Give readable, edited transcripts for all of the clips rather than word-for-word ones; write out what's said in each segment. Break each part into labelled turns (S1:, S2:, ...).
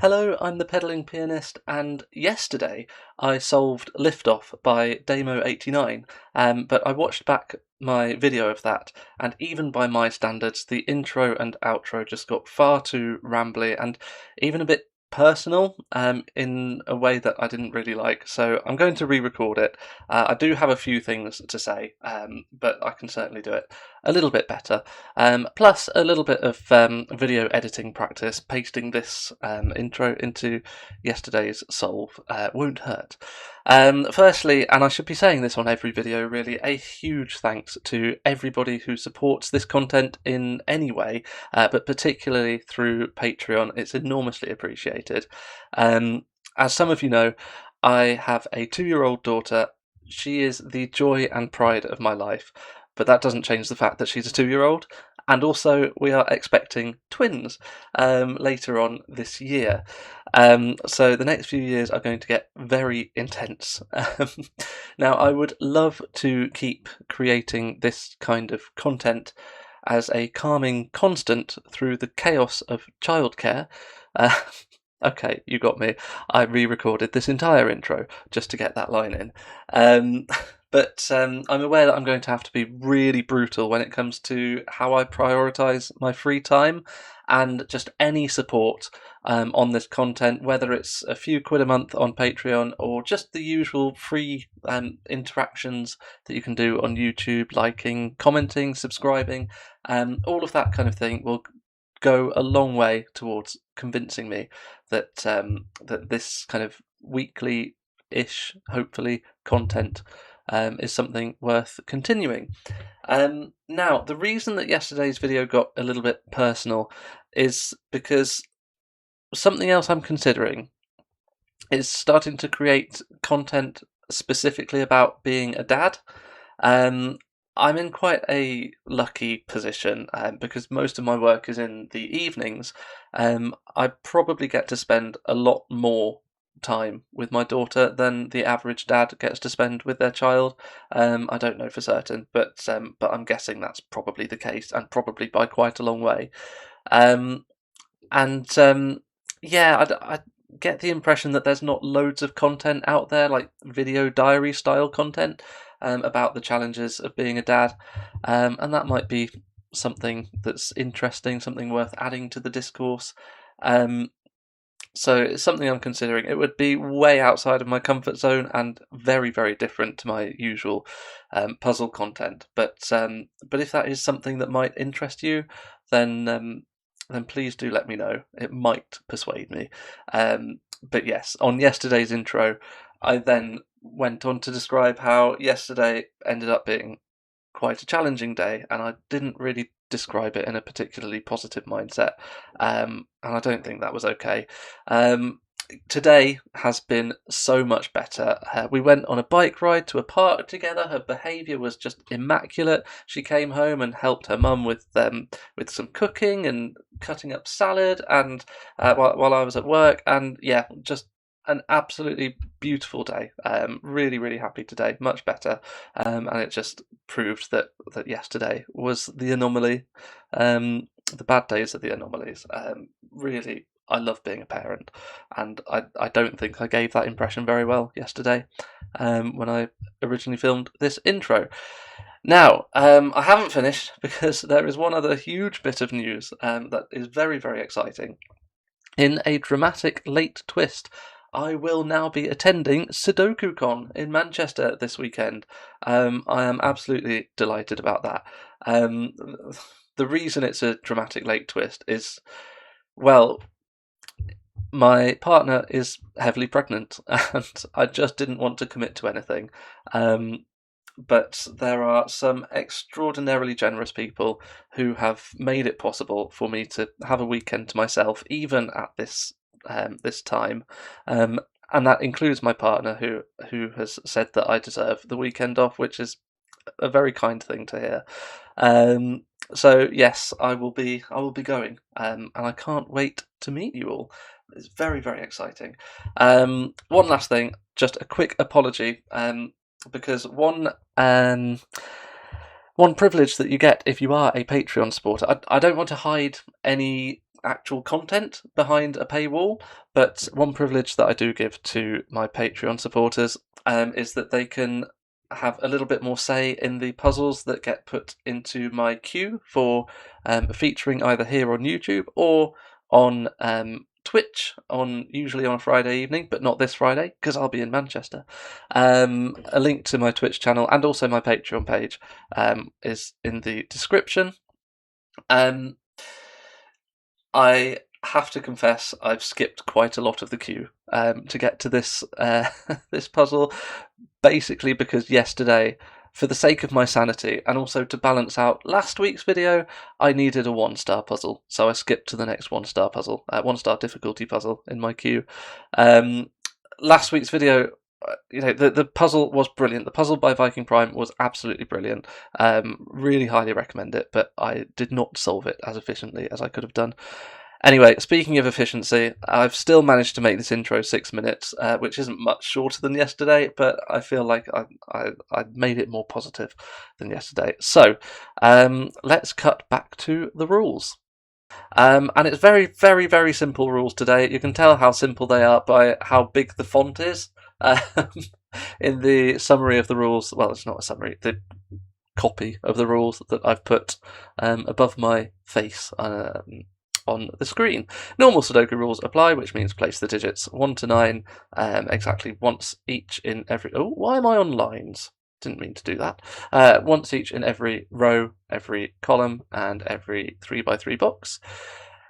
S1: Hello, I'm the Pedaling Pianist, and yesterday I solved Liftoff by Damo89, but I watched back my video of that, and even by my standards, the intro and outro just got far too rambly and even a bit personal in a way that I didn't really like, so I'm going to re-record it. I do have a few things to say, but I can certainly do it a little bit better. Plus a little bit of video editing practice, pasting this intro into yesterday's solve won't hurt. Firstly, and I should be saying this on every video really, a huge thanks to everybody who supports this content in any way, but particularly through Patreon. It's enormously appreciated. As some of you know, I have a 2-year-old daughter. She is the joy and pride of my life, but that doesn't change the fact that she's a 2-year-old. And also, we are expecting twins later on this year. So the next few years are going to get very intense. Now, I would love to keep creating this kind of content as a calming constant through the chaos of childcare. Okay, you got me. I re-recorded this entire intro just to get that line in. But I'm aware that I'm going to have to be really brutal when it comes to how I prioritise my free time, and just any support on this content, whether it's a few quid a month on Patreon or just the usual free interactions that you can do on YouTube, liking, commenting, subscribing, all of that kind of thing will go a long way towards convincing me that that this kind of weekly-ish, hopefully, content is something worth continuing. Now, the reason that yesterday's video got a little bit personal is because something else I'm considering is starting to create content specifically about being a dad. I'm in quite a lucky position because most of my work is in the evenings. I probably get to spend a lot more time with my daughter than the average dad gets to spend with their child. I don't know for certain, but I'm guessing that's probably the case, and probably by quite a long way. Yeah, I get the impression that there's not loads of content out there, like video diary style content, about the challenges of being a dad, and that might be something that's interesting, something worth adding to the discourse. So it's something I'm considering. It would be way outside of my comfort zone and very, very different to my usual puzzle content. But if that is something that might interest you, then please do let me know. It might persuade me. But yes, on yesterday's intro, I then went on to describe how yesterday ended up being quite a challenging day, and I didn't really describe it in a particularly positive mindset, and I don't think that was okay. Today has been so much better. We went on a bike ride to a park together. Her behaviour was just immaculate. She came home and helped her mum with some cooking and cutting up salad, and while I was at work, and yeah, just an absolutely beautiful day. Really, really happy today. Much better, and it just proved that yesterday was the anomaly. The bad days are the anomalies. Really, I love being a parent, and I don't think I gave that impression very well yesterday when I originally filmed this intro. Now, I haven't finished because there is one other huge bit of news that is very, very exciting. In a dramatic late twist, I will now be attending SUDOKUCON in Manchester this weekend. I am absolutely delighted about that. The reason it's a dramatic late twist is, well, my partner is heavily pregnant, and I just didn't want to commit to anything. But there are some extraordinarily generous people who have made it possible for me to have a weekend to myself, even at this time. And that includes my partner, who has said that I deserve the weekend off, which is a very kind thing to hear. So yes, I will be going, and I can't wait to meet you all. It's very, very exciting. One last thing, just a quick apology, because one privilege that you get if you are a Patreon supporter, I don't want to hide any actual content behind a paywall, but one privilege that I do give to my Patreon supporters is that they can have a little bit more say in the puzzles that get put into my queue for featuring either here on YouTube or on Twitch, usually on a Friday evening, but not this Friday because I'll be in Manchester. A link to my Twitch channel and also my Patreon page is in the description. I have to confess I've skipped quite a lot of the queue to get to this this puzzle, basically because yesterday, for the sake of my sanity and also to balance out last week's video, I needed a 1-star puzzle, so I skipped to the next 1-star puzzle, 1-star difficulty puzzle in my queue. Last week's video, the puzzle was brilliant. The puzzle by Viking Prime was absolutely brilliant. Really highly recommend it, but I did not solve it as efficiently as I could have done. Anyway, speaking of efficiency, I've still managed to make this intro 6 minutes, which isn't much shorter than yesterday, but I feel like I made it more positive than yesterday. So, let's cut back to the rules. And it's very, very, very simple rules today. You can tell how simple they are by how big the font is. In the summary of the rules, well, it's not a summary, the copy of the rules that I've put above my face on the screen. Normal Sudoku rules apply, which means place the digits 1 to 9 exactly once each in every... Oh, why am I on lines? Didn't mean to do that. Once each in every row, every column, and every 3x3 box.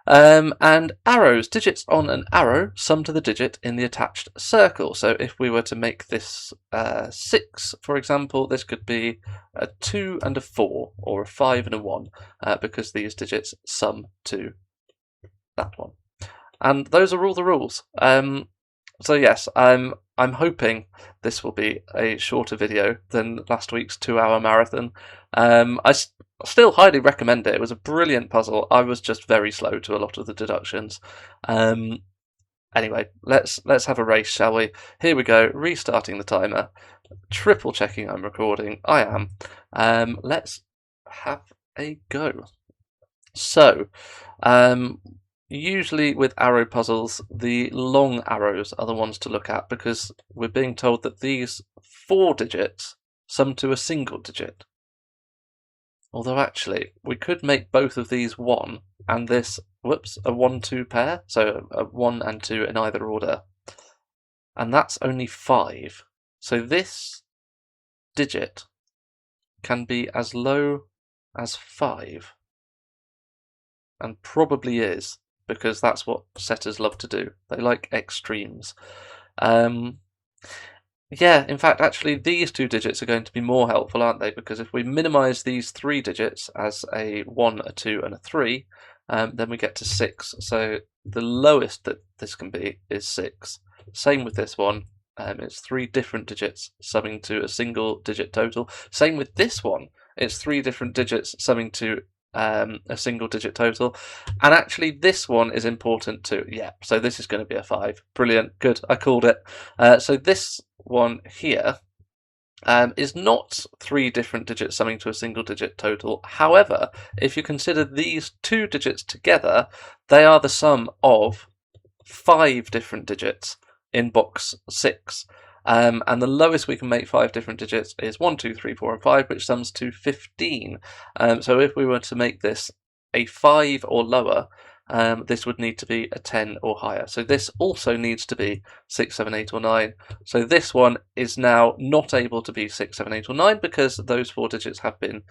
S1: And arrows, digits on an arrow sum to the digit in the attached circle. So if we were to make this 6, for example, this could be a 2 and a 4, or a 5 and a 1, because these digits sum to that one. And those are all the rules. So yes, I'm hoping this will be a shorter video than last week's 2-hour marathon. I still highly recommend it. It was a brilliant puzzle. I was just very slow to a lot of the deductions. Anyway, let's have a race, shall we? Here we go, restarting the timer, triple checking I'm recording. I am. Let's have a go. So, usually with arrow puzzles, the long arrows are the ones to look at because we're being told that these 4 digits sum to a single digit. Although actually, we could make both of these 1 and this, a 1-2 pair, so a 1 and 2 in either order. And that's only 5. So this digit can be as low as 5. And probably is, because that's what setters love to do. They like extremes. Yeah, in fact, actually, these 2 digits are going to be more helpful, aren't they? Because if we minimise these 3 digits as a 1, a 2, and a 3, then we get to 6. So the lowest that this can be is 6. Same with this one. It's 3 different digits summing to a single digit total. Same with this one. It's 3 different digits summing to a single digit total, and actually this one is important too. Yeah, so this is going to be a 5. Brilliant, good, I called it. So this one here is not 3 different digits summing to a single digit total. However, if you consider these 2 digits together, they are the sum of 5 different digits in box 6. And the lowest we can make 5 different digits is 1, 2, 3, 4, and 5, which sums to 15. So if we were to make this a 5 or lower, this would need to be a 10 or higher. So this also needs to be 6, 7, 8, or 9. So this one is now not able to be 6, 7, 8, or 9 because those 4 digits have been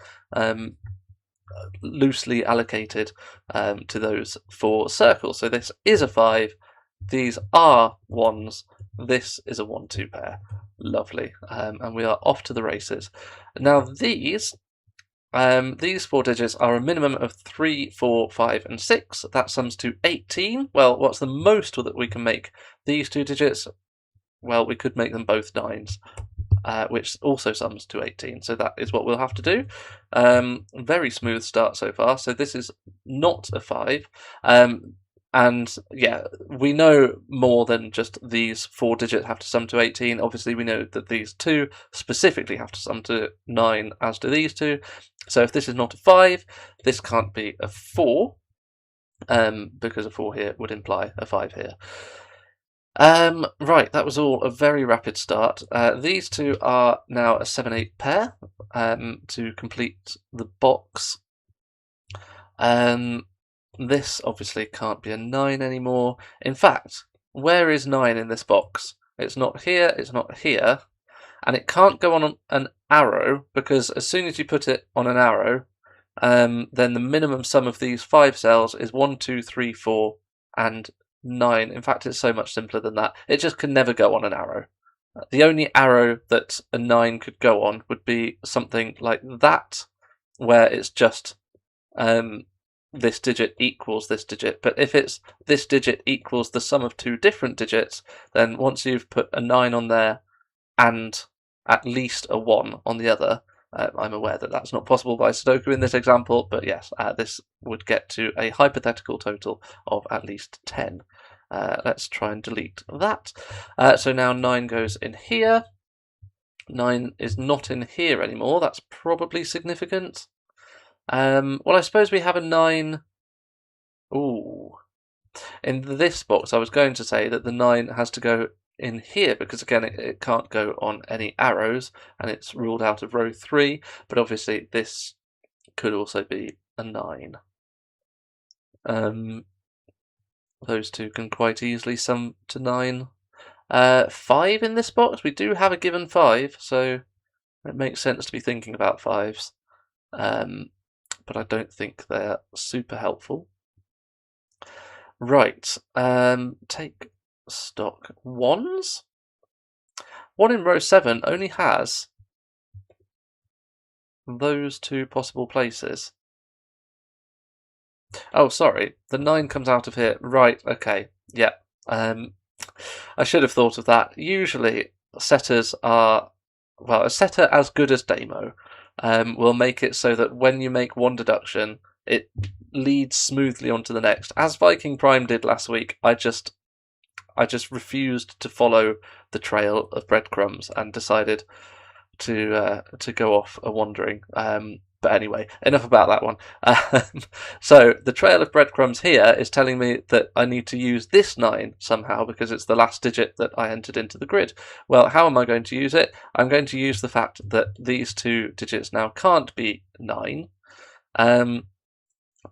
S1: loosely allocated to those 4 circles. So this is a 5. These are 1s. This is a 1-2 pair. Lovely. And we are off to the races. Now these 4 digits are a minimum of 3, 4, 5, and 6. That sums to 18. Well, what's the most that we can make these 2 digits? Well, we could make them both 9s, which also sums to 18. So that is what we'll have to do. Very smooth start so far. So this is not a 5. And yeah, we know more than just these 4 digits have to sum to 18. Obviously, we know that these 2 specifically have to sum to 9, as do these 2. So if this is not a 5, this can't be a 4. because a 4 here would imply a 5 here. Right, that was all a very rapid start. These two are now a 7-8 pair to complete the box. This obviously can't be a 9 anymore. In fact, where is 9 in this box? It's not here, it's not here, and it can't go on an arrow, because as soon as you put it on an arrow, then the minimum sum of these 5 cells is 1, 2, 3, 4, and 9. In fact, it's so much simpler than that. It just can never go on an arrow. The only arrow that a 9 could go on would be something like that, where it's just this digit equals this digit. But if it's this digit equals the sum of 2 different digits, then once you've put a 9 on there and at least a 1 on the other, I'm aware that that's not possible by Sudoku in this example, but yes, this would get to a hypothetical total of at least 10. Let's try and delete that. So now 9 goes in here. 9 is not in here anymore. That's probably significant. Well, I suppose we have a 9. Ooh. In this box, I was going to say that the 9 has to go in here, because again it can't go on any arrows and it's ruled out of row 3, but obviously this could also be a 9. Those two can quite easily sum to 9. 5 in this box, we do have a given 5, so it makes sense to be thinking about 5s, but I don't think they're super helpful. Right, take stock. 1s? 1 in row 7 only has those 2 possible places. Oh, sorry, the 9 comes out of here. Right, okay, yeah. I should have thought of that. Usually, setters are, well, a setter as good as Damo will make it so that when you make one deduction, it leads smoothly onto the next. As Viking Prime did last week, I just refused to follow the trail of breadcrumbs and decided to go off a wandering. But anyway, enough about that one. So the trail of breadcrumbs here is telling me that I need to use this 9 somehow, because it's the last digit that I entered into the grid. Well, how am I going to use it? I'm going to use the fact that these 2 digits now can't be 9.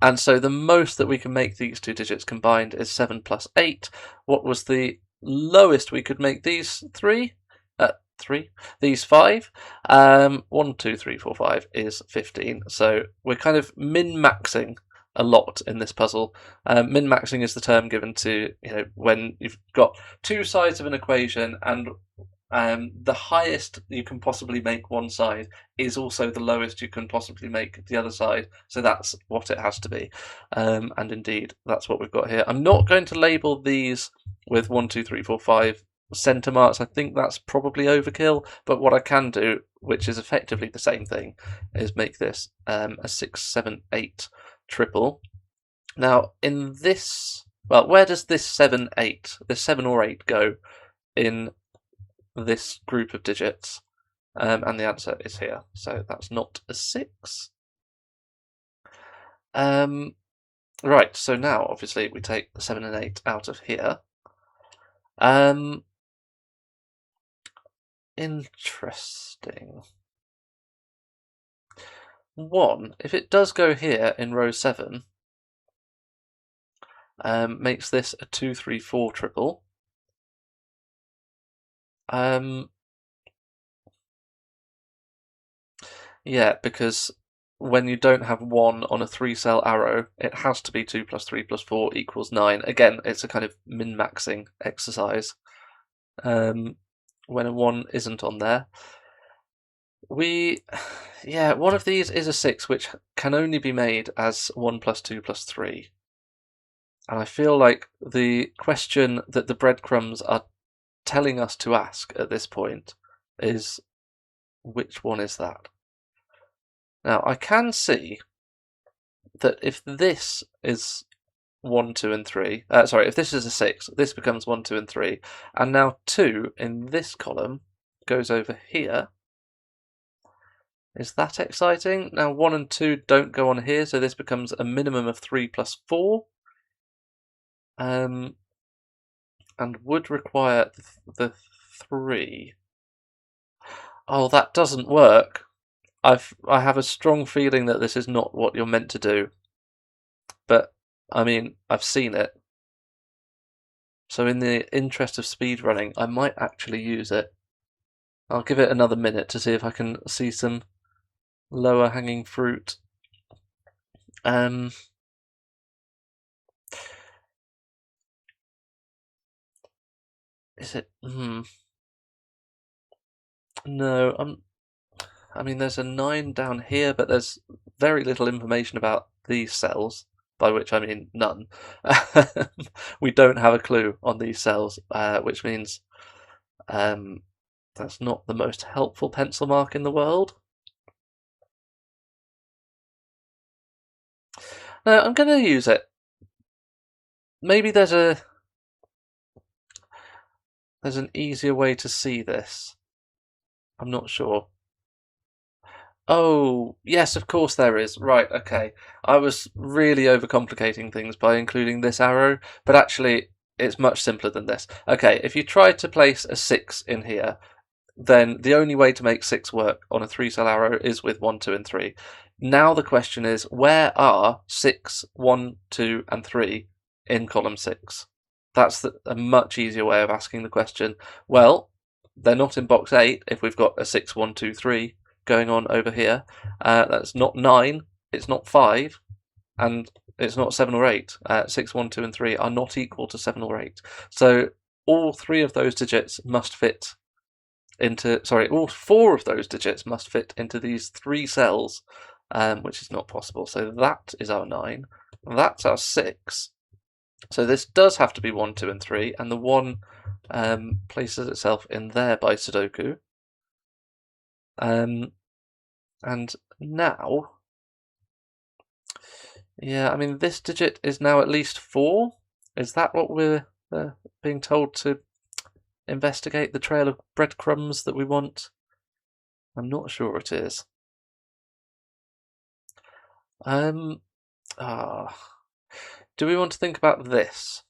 S1: And so the most that we can make these 2 digits combined is 7 plus 8. What was the lowest we could make these 3? 3? These 5? 1, 2, 3, 4, 5 is 15. So we're kind of min-maxing a lot in this puzzle. Min-maxing is the term given to, when you've got 2 sides of an equation and the highest you can possibly make one side is also the lowest you can possibly make the other side. So that's what it has to be. And indeed, that's what we've got here. I'm not going to label these with 1, 2, 3, 4, 5 centre marks. I think that's probably overkill. But what I can do, which is effectively the same thing, is make this a 6, 7, 8 triple. Now, in this, well, where does this 7, 8, this 7 or 8 go in this group of digits? And the answer is here, so that's not a 6. Right, so now obviously we take the 7 and 8 out of here. Interesting. 1, if it does go here in row 7, makes this a 2, 3, 4 triple. Yeah, because when you don't have 1 on a 3-cell arrow, it has to be 2 plus 3 plus 4 equals 9. Again, it's a kind of min-maxing exercise when a 1 isn't on there. Yeah, one of these is a 6, which can only be made as 1 plus 2 plus 3. And I feel like the question that the breadcrumbs are telling us to ask at this point is, which one is that? Now, I can see that if this is 1, 2, and 3, sorry, if this is a 6, this becomes 1, 2, and 3, and now 2 in this column goes over here. Is that exciting? Now 1 and 2 don't go on here, so this becomes a minimum of 3 plus 4. and would require the 3. Oh, that doesn't work. I have a strong feeling that this is not what you're meant to do. But, I mean, I've seen it. So in the interest of speedrunning, I might actually use it. I'll give it another minute to see if I can see some lower hanging fruit. Is it? No, I mean, there's a 9 down here, but there's very little information about these cells, by which I mean none. We don't have a clue on these cells, which means that's not the most helpful pencil mark in the world. No, I'm going to use it. Maybe there's an easier way to see this. I'm not sure. Oh, yes, of course there is. Right, okay. I was really overcomplicating things by including this arrow, but actually it's much simpler than this. Okay, if you try to place a 6 in here, then the only way to make 6 work on a 3-cell arrow is with 1, 2, and 3. Now the question is, where are 6, 1, 2, and 3 in column 6? That's a much easier way of asking the question. Well, they're not in box 8 if we've got a 6, 1, 2, 3 going on over here. That's not 9, it's not 5, and it's not 7 or 8. 6, 1, 2, and 3 are not equal to 7 or 8. So all 3 of those digits must fit into, all 4 of those digits must fit into these 3 cells, which is not possible. So that is our 9, that's our 6. So this does have to be 1, 2, and 3, and the 1 places itself in there by Sudoku. And now, yeah, I mean, this digit is now at least 4. Is that what we're being told to investigate, the trail of breadcrumbs that we want? I'm not sure it is. Do we want to think about this?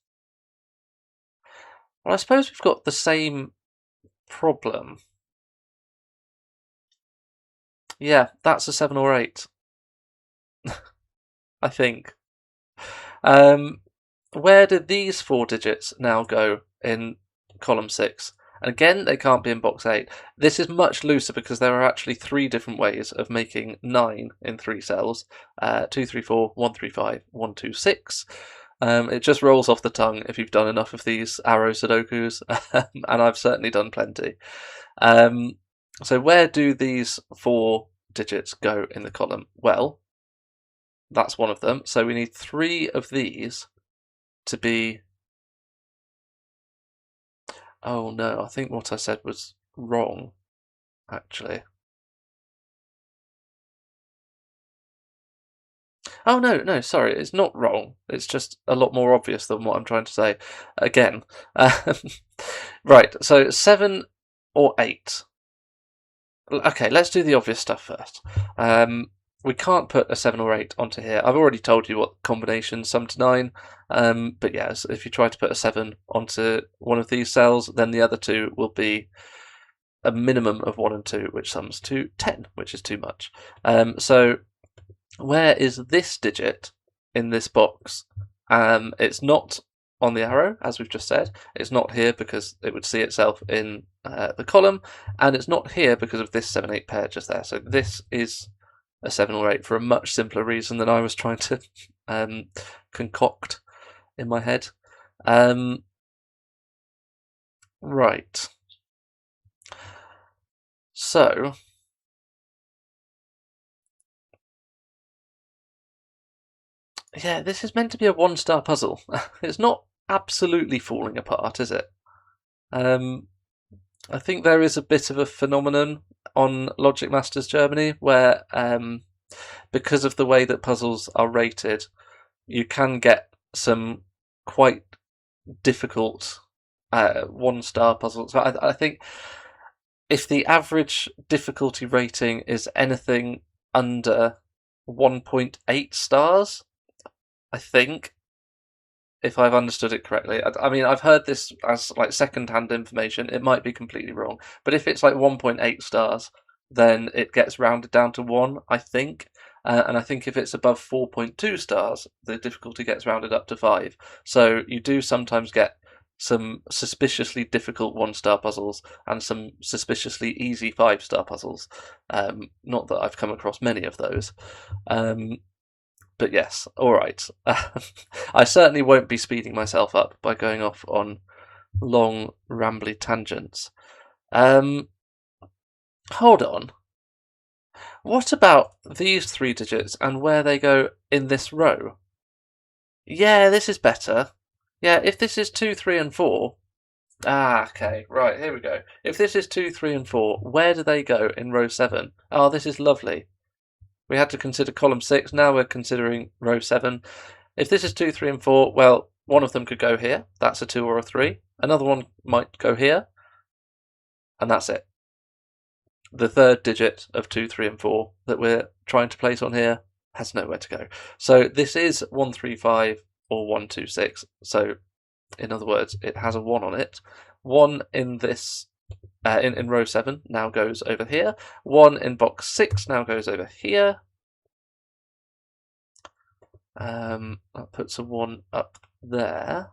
S1: Well, I suppose we've got the same problem. Yeah, that's a 7 or 8. I think. Where did these 4 digits now go in column 6? And again, they can't be in box 8. This is much looser because there are actually 3 different ways of making 9 in 3 cells. 2, 3, 4, 1, 3, 5, 1, 2, 6. It just rolls off the tongue if you've done enough of these arrow Sudokus, and I've certainly done plenty. So where do these 4 digits go in the column? Well, that's one of them. So we need 3 of these to be... Oh no, I think what I said was wrong, actually. Oh no, sorry, it's not wrong. It's just a lot more obvious than what I'm trying to say. Again. Right, so 7 or 8. Okay, let's do the obvious stuff first. We can't put a 7 or 8 onto here. I've already told you what combinations sum to 9, but yeah, so if you try to put a 7 onto one of these cells, then the other 2 will be a minimum of 1 and 2, which sums to 10, which is too much. So where is this digit in this box? It's not on the arrow, as we've just said. It's not here because it would see itself in the column, and it's not here because of this 7-8 pair just there. So this is a 7 or 8 for a much simpler reason than I was trying to concoct in my head. Right. So yeah, this is meant to be a 1-star puzzle. It's not absolutely falling apart, is it? I think there is a bit of a phenomenon on Logic Masters Germany where, because of the way that puzzles are rated, you can get some quite difficult 1-star puzzles. So I think if the average difficulty rating is anything under 1.8 stars, I think if I've understood it correctly. I mean, I've heard this as like second-hand information. It might be completely wrong, but if it's like 1.8 stars, then it gets rounded down to 1, I think. And I think if it's above 4.2 stars, the difficulty gets rounded up to 5. So you do sometimes get some suspiciously difficult 1-star puzzles and some suspiciously easy 5-star puzzles. Not that I've come across many of those. But yes, all right. I certainly won't be speeding myself up by going off on long, rambly tangents. Hold on. What about these 3 digits and where they go in this row? Yeah, this is better. Yeah, if this is 2, 3, and 4. Okay, right, here we go. If this is 2, 3, and 4, where do they go in row 7? Oh, this is lovely. We had to consider column 6, now we're considering row 7. If this is 2, 3, and 4, well, one of them could go here. That's a 2 or a 3. Another one might go here. And that's it. The third digit of 2, 3, and 4 that we're trying to place on here has nowhere to go. So this is 135 or 126. So in other words, it has a 1 on it. 1 in this in row 7 now goes over here. 1 in box 6 now goes over here. That puts a 1 up there.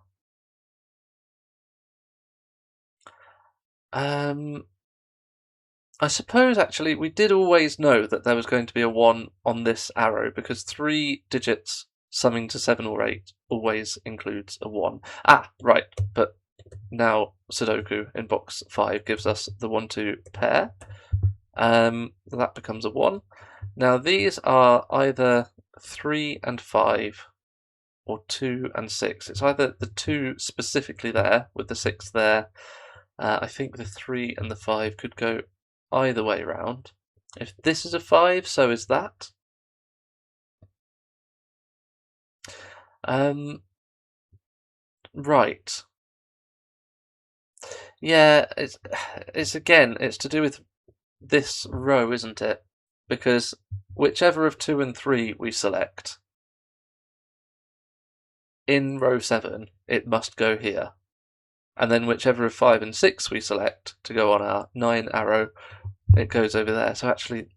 S1: I suppose actually we did always know that there was going to be a 1 on this arrow because 3 digits summing to 7 or 8 always includes a 1. Right, but now Sudoku in box 5 gives us the 1-2 pair. That becomes a 1. Now these are either 3 and 5 or 2 and 6. It's either the 2 specifically there with the 6 there. I think the 3 and the 5 could go either way round. If this is a 5, so is that. Right. Yeah, it's again, it's to do with this row, isn't it? Because whichever of 2 and 3 we select in row 7, it must go here. And then whichever of 5 and 6 we select to go on our 9 arrow, it goes over there. So actually,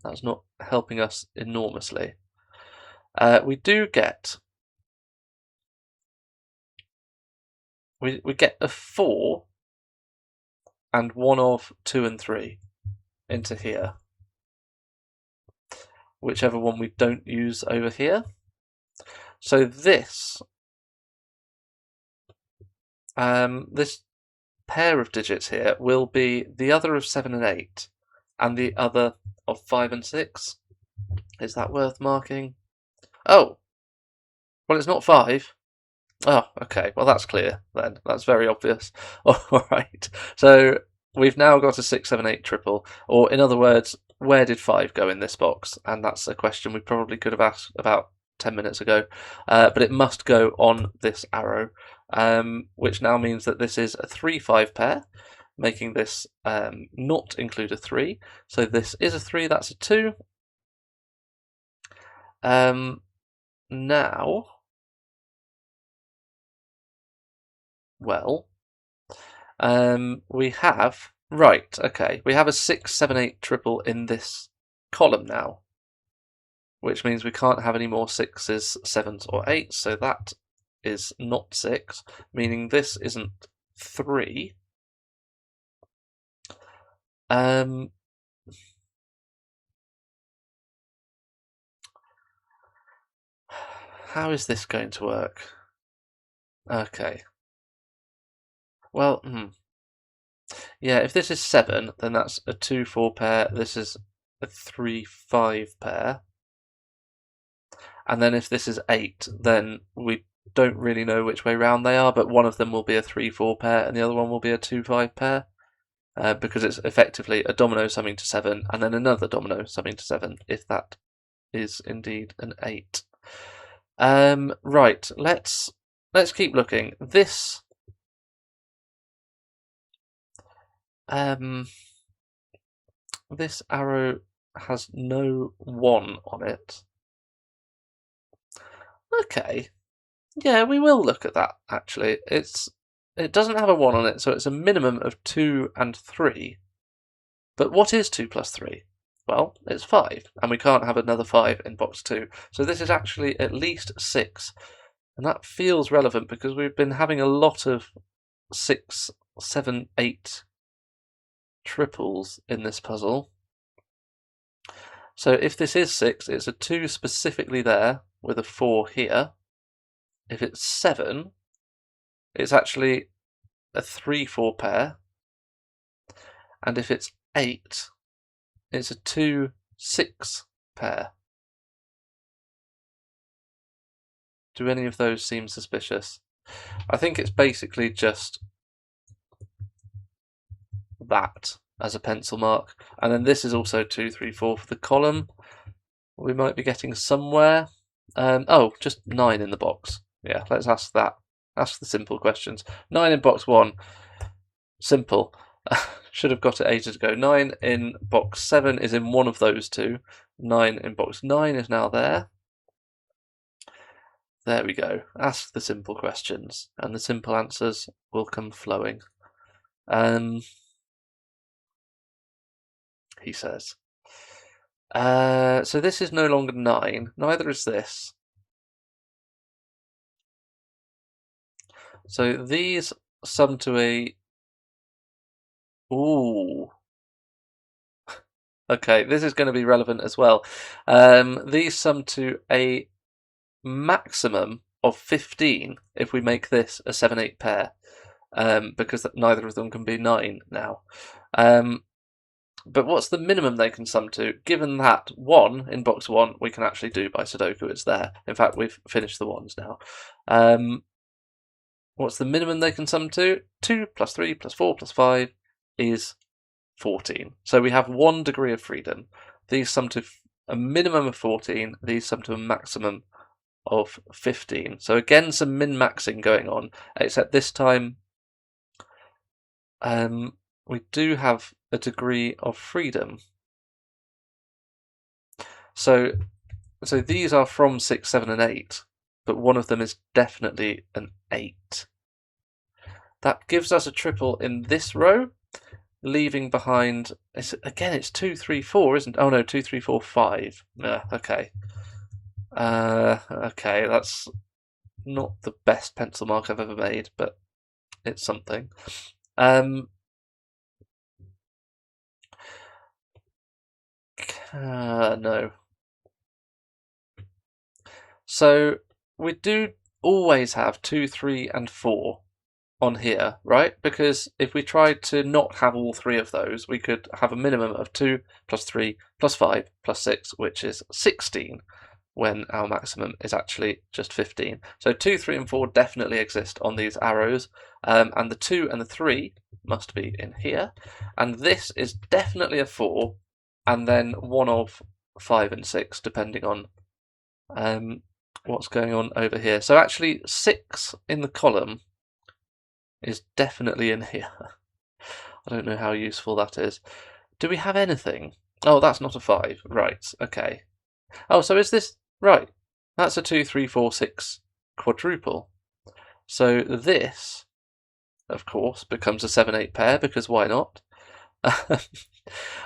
S1: that's not helping us enormously. We do get we get a 4 and one of 2 and 3 into here. Whichever one we don't use over here. So this this pair of digits here will be the other of 7 and 8 and the other of 5 and 6. Is that worth marking? Oh, well, it's not 5. Oh, okay. Well, that's clear then. That's very obvious. All right. So we've now got a 6, 7, 8 triple. Or in other words, where did 5 go in this box? And that's a question we probably could have asked about 10 minutes ago. But it must go on this arrow, which now means that this is a 3-5 pair, making this not include a 3. So this is a 3, that's a 2. Now, well, we have, right, okay, we have a 6, 7, 8 triple in this column now, which means we can't have any more 6s, 7s, or 8s, so that is not 6, meaning this isn't 3. How is this going to work? Okay. Well, yeah, if this is 7, then that's a 2-4 pair. This is a 3-5 pair. And then if this is 8, then we don't really know which way round they are, but one of them will be a 3-4 pair and the other one will be a 2-5 pair. Because it's effectively a domino summing to 7 and then another domino summing to 7, if that is indeed an 8. Right, let's keep looking. This this arrow has no 1 on it. Okay, Yeah, we will look at that, actually. It doesn't have a 1 on it, so it's a minimum of 2 and 3. But what is 2 plus 3? Well, it's 5, and we can't have another 5 in box 2. So this is actually at least 6. And that feels relevant because we've been having a lot of 6, 7, 8 triples in this puzzle. So if this is 6, it's a 2 specifically there with a 4 here. If it's 7, it's actually a 3-4 pair. And if it's 8, it's a 2-6 pair. Do any of those seem suspicious? I think it's basically just that as a pencil mark. And then this is also 2, 3, 4 for the column. We might be getting somewhere. Oh, just 9 in the box. Yeah, let's ask that. Ask the simple questions. 9 in box 1. Simple. Should have got it ages ago. 9 in box 7 is in one of those two. 9 in box 9 is now there. There we go. Ask the simple questions, and the simple answers will come flowing. He says. So this is no longer 9. Neither is this. So these sum to a... Ooh. Okay, this is going to be relevant as well. These sum to a maximum of 15 if we make this a 7-8 pair, because neither of them can be 9 now. But what's the minimum they can sum to? Given that 1 in box 1 we can actually do by Sudoku, it's there. In fact, we've finished the ones now. What's the minimum they can sum to? 2 plus 3 plus 4 plus 5 is 14. So we have 1 degree of freedom. These sum to a minimum of 14. These sum to a maximum of 15. So again, some min-maxing going on, except this time we do have a degree of freedom. So these are from 6, 7, and 8, but one of them is definitely an 8. That gives us a triple in this row, leaving behind, it's 2, 3, 4, isn't it? Oh no, 2, 3, 4, 5. Yeah, okay. Okay, that's not the best pencil mark I've ever made, but it's something. No. So we do always have 2, 3, and 4 on here, right? Because if we tried to not have all 3 of those, we could have a minimum of 2 plus 3 plus 5 plus 6, which is 16, when our maximum is actually just 15. So 2, 3, and 4 definitely exist on these arrows, and the 2 and the 3 must be in here, and this is definitely a 4, and then one of 5 and 6, depending on what's going on over here. So actually 6 in the column is definitely in here. I don't know how useful that is. Do we have anything? Oh, that's not a 5. Right, okay. Oh, so is this... Right, that's a 2, 3, 4, 6 quadruple. So this, of course, becomes a 7, 8 pair, because why not?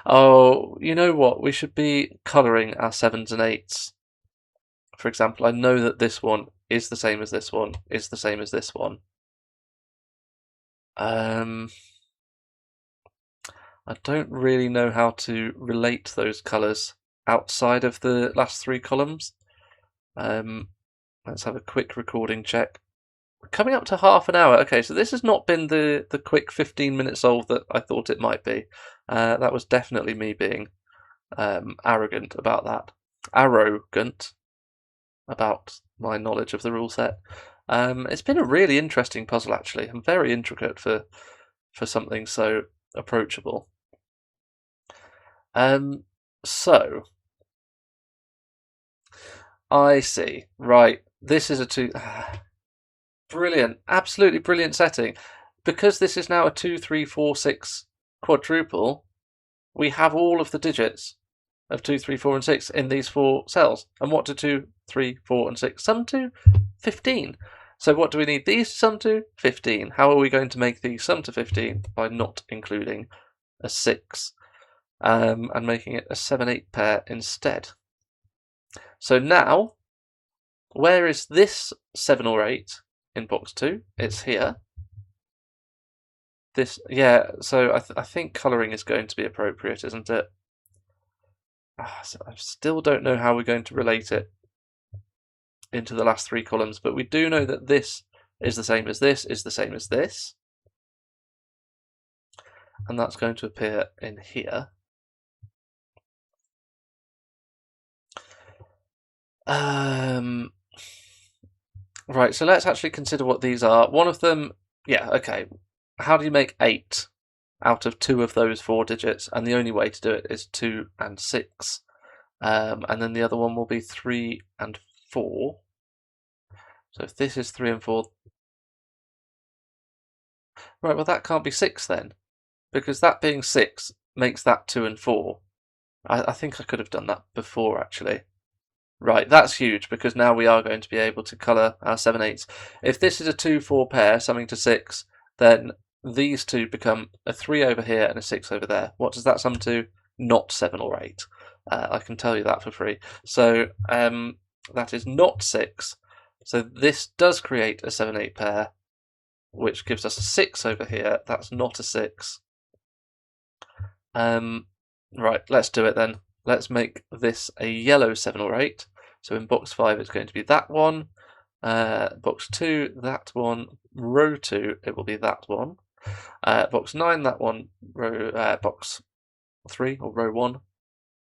S1: Oh, you know what? We should be colouring our 7s and 8s. For example, I know that this one is the same as this one, is the same as this one. I don't really know how to relate those colours outside of the last 3 columns. Let's have a quick recording check. We're coming up to half an hour. Okay, so this has not been the quick 15-minute solve that I thought it might be. That was definitely me being arrogant about that. Arrogant about my knowledge of the rule set. It's been a really interesting puzzle, actually, and very intricate for something so approachable. So I see. Right, this is a 2. Brilliant, absolutely brilliant setting. Because this is now a 2, 3, 4, 6 quadruple, we have all of the digits of 2, 3, 4, and 6 in these 4 cells. And what do 2, 3, 4, and 6 sum to? 15. So what do we need these to sum to? 15. How are we going to make these sum to 15? By not including a 6 and making it a 7-8 pair instead. So now, where is this 7 or 8 in box 2? It's here. This, yeah, so I think colouring is going to be appropriate, isn't it? So I still don't know how we're going to relate it into the last 3 columns, but we do know that this is the same as this, is the same as this. And that's going to appear in here. Right, so let's actually consider what these are. One of them, yeah, okay. How do you make 8 out of 2 of those 4 digits? And the only way to do it is 2 and 6. And then the other one will be 3 and 4. So if this is 3 and 4... Right, well that can't be 6 then. Because that being 6 makes that 2 and 4. I think I could have done that before, actually. Right, that's huge, because now we are going to be able to colour our 7/8s. If this is a 2-4 pair summing to 6, then these two become a 3 over here and a 6 over there. What does that sum to? Not 7 or 8. I can tell you that for free. So that is not 6. So this does create a 7/8 pair, which gives us a 6 over here. That's not a 6. Right, let's do it then. Let's make this a yellow 7 or 8. So in box 5 it's going to be that one. Box 2, that one. Row 2, it will be that one. Box 9, that one. Box 3, or row 1,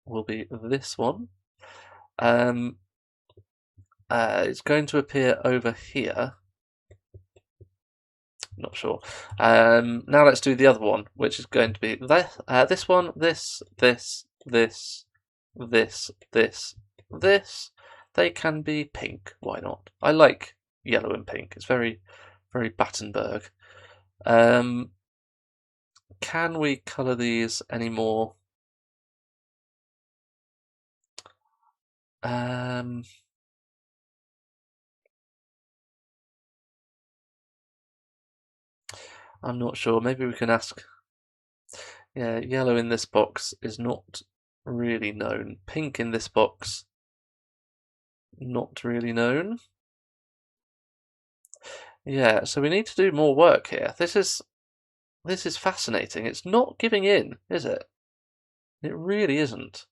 S1: will be this one. It's going to appear over here. Not sure. Now let's do the other one, which is going to be this one, this. They can be pink. Why not? I like yellow and pink. It's very, very Battenberg. Can we colour these any more? I'm not sure. Maybe we can ask. Yeah, yellow in this box is not really known. Pink in this box, not really known. Yeah, so we need to do more work here. This is fascinating. It's not giving in, is it? It really isn't.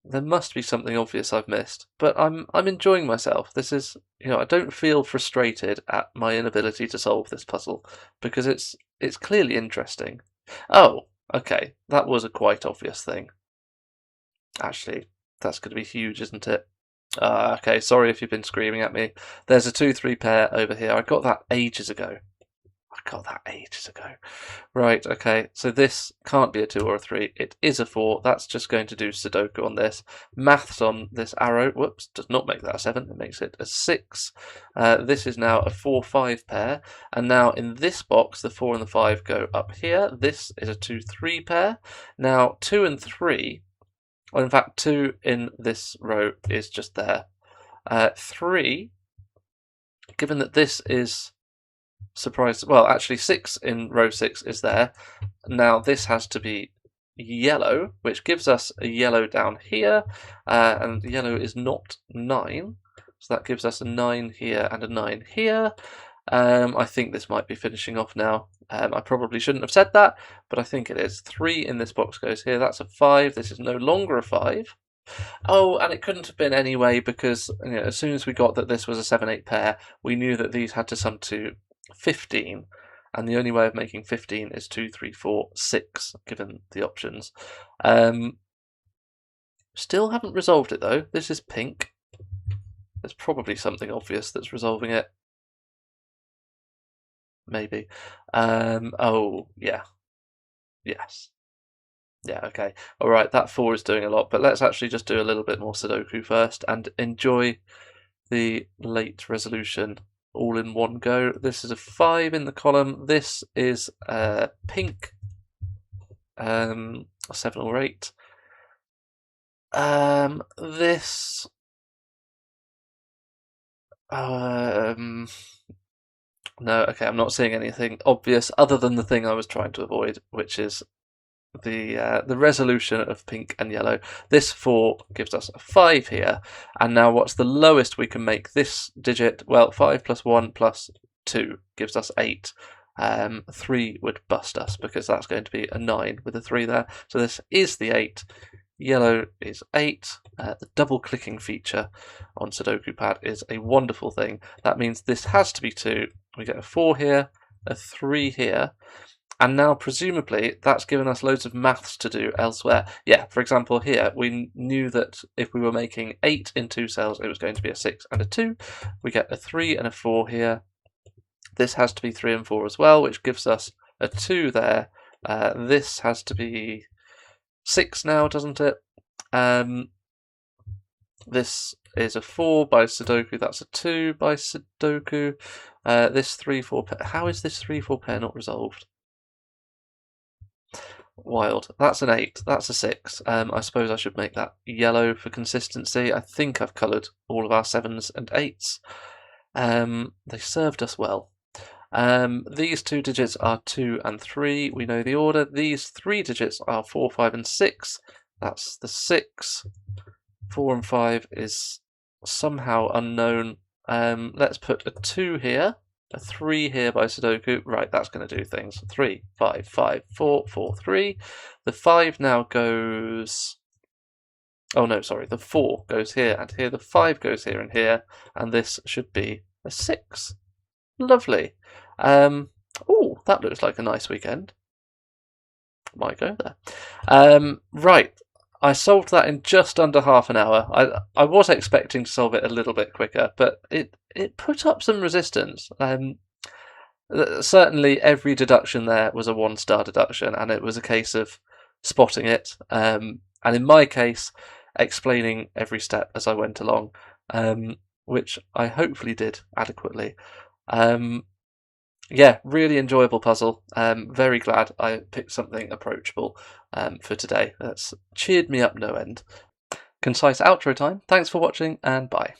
S1: There must be something obvious I've missed, but I'm enjoying myself. This is, I don't feel frustrated at my inability to solve this puzzle because it's clearly interesting. Oh, okay, that was a quite obvious thing. Actually, that's going to be huge, isn't it? Okay, sorry if you've been screaming at me. There's a 2-3 pair over here. I got that ages ago. Right, okay, so this can't be a 2 or a 3. It is a 4. That's just going to do Sudoku on this. Maths on this arrow, whoops, does not make that a 7. It makes it a 6. This is now a 4-5 pair. And now in this box, the 4 and the 5 go up here. This is a 2-3 pair. Now 2 and 3... Well, in fact, 2 in this row is just there. 3, given that this is well, actually 6 in row 6 is there. Now this has to be yellow, which gives us a yellow down here, and yellow is not 9, so that gives us a 9 here and a 9 here. I think this might be finishing off now. I probably shouldn't have said that, but I think it is. 3 in this box goes here. That's a 5. This is no longer a 5. Oh, and it couldn't have been anyway because as soon as we got that this was a 7-8 pair, we knew that these had to sum to 15. And the only way of making 15 is 2, 3, 4, 6, given the options. Still haven't resolved it though. This is pink. There's probably something obvious that's resolving it. Maybe. Oh, yeah. Yes. Yeah, okay. Alright, that 4 is doing a lot, but let's actually just do a little bit more Sudoku first and enjoy the late resolution all in one go. This is a 5 in the column. This is pink, 7 or 8. This No, okay, I'm not seeing anything obvious other than the thing I was trying to avoid, which is the resolution of pink and yellow. This 4 gives us a 5 here, and now what's the lowest we can make this digit? Well, 5 plus 1 plus 2 gives us 8. 3 would bust us because that's going to be a 9 with a 3 there. So this is the 8. Yellow is 8. The double clicking feature on Sudoku Pad is a wonderful thing. That means this has to be 2. We get a 4 here, a 3 here, and now presumably that's given us loads of maths to do elsewhere. Yeah, for example here, we knew that if we were making 8 in 2 cells, it was going to be a 6 and a 2. We get a 3 and a 4 here. This has to be 3 and 4 as well, which gives us a 2 there. This has to be 6 now, doesn't it? This is a 4 by Sudoku, that's a 2 by Sudoku. This 3-4 pair, how is this 3-4 pair not resolved? Wild. That's an 8, that's a 6. I suppose I should make that yellow for consistency. I think I've coloured all of our 7s and 8s. They served us well. These 2 digits are 2 and 3. We know the order. These 3 digits are 4, 5, and 6. That's the 6. 4 and 5 is somehow unknown. Let's put a 2 here, a 3 here by Sudoku. Right, that's going to do things. 3, 5, 5, 4, 4, 3. The 5 now goes... Oh no, sorry, the 4 goes here and here. The 5 goes here and here. And this should be a 6. Lovely. Oh, that looks like a nice weekend. Might go there. Right, I solved that in just under half an hour. I was expecting to solve it a little bit quicker, but it put up some resistance. Certainly every deduction there was a 1-star deduction, and it was a case of spotting it, and in my case, explaining every step as I went along, which I hopefully did adequately. Yeah, really enjoyable puzzle. Very glad I picked something approachable for today. That's cheered me up no end. Concise outro time. Thanks for watching, and bye.